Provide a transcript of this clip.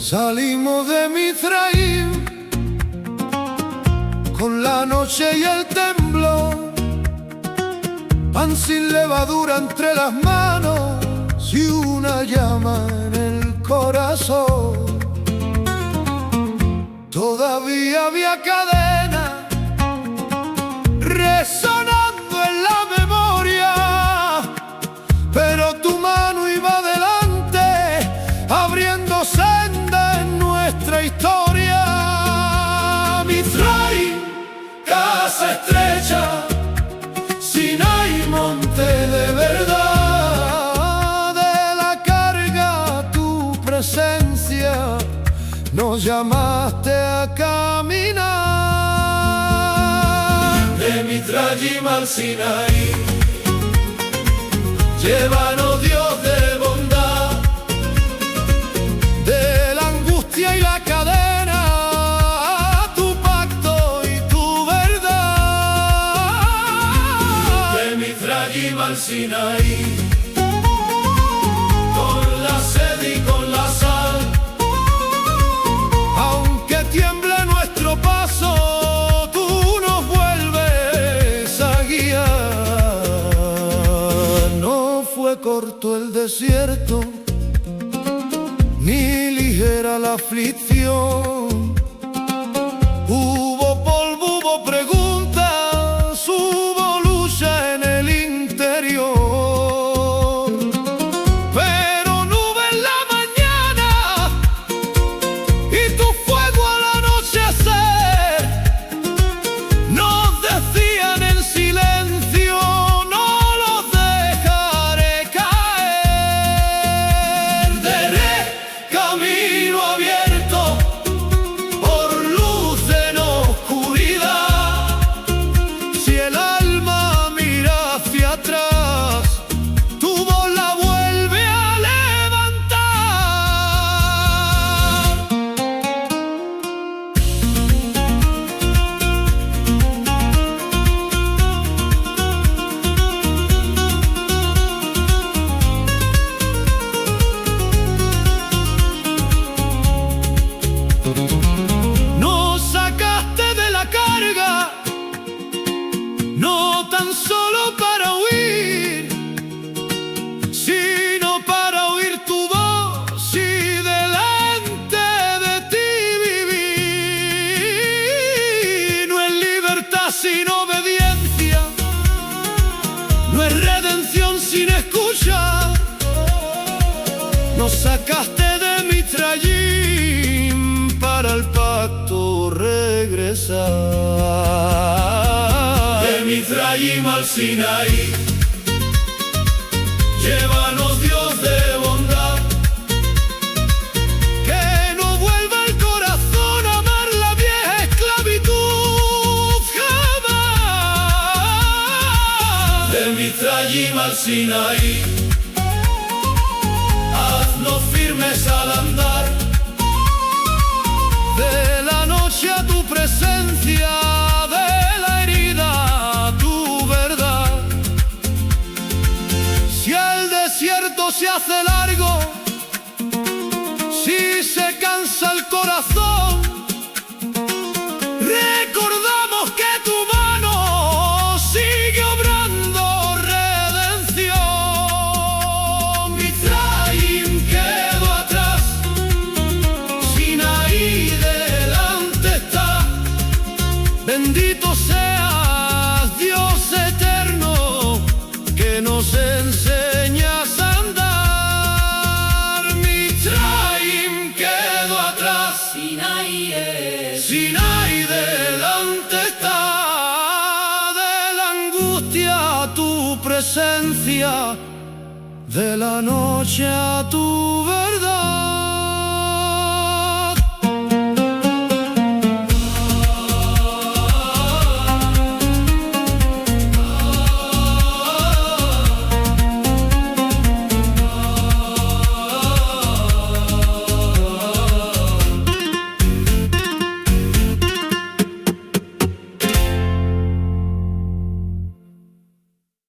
Salimos de Mitraim con la noche y el temblor, pan sin levadura entre las manos y una llama en el corazón. Todavía había cadena resonando en la memoria, pero tu mano iba adelante abriendo senda en nuestra historia. Mitraim, casa estrecha, Sinaí, monte de verdad. De la carga tu presencia nos llamaste a caminar. De Mitraim al Sinaí, llévanos Dios de bondad. De la angustia y la cadena a tu pacto y tu verdad. De Mitraim al Sinaí, con la sed y con la sal. Aunque tiemble nuestro paso, tú nos vuelves a guiar. No fue corto el desierto, ni ligera la aflicción. Hubo polvo, hubo preguntas, hubo lucha en el interior. Pero nube en la mañana y tu fuego al anochecer nos decían en silencio: no los dejaré caer. Daré camino abierto por luz en oscuridad. Si el alma mira hacia atrás, tu voz la vuelve a levantar. Nos sacaste de la carga, no tan solo para huir, sino para oír tu voz y delante de ti vivir. No es libertad sin obediencia, no es redención sin escuchar. Nos sacaste de Mitraim para el pacto regresar. De Mitraim al Sinaí, llévanos Dios de bondad. Que no vuelva el corazón a amar la vieja esclavitud jamás. De Mitraim al Sinaí, haznos firmes al andar. De la noche a tu presencia, de la herida a tu verdad. Si el desierto se hace largo, si se cansa el corazón, recordamos que tu mano sigue obrando redención. Mitraim quedó atrás, Sinaí delante está. Bendito seas, Dios eterno, que nos enseñas a andar. Mitraim quedó atrás, Sinaí delante está. De la angustia a tu presencia, de la noche a tu verdad.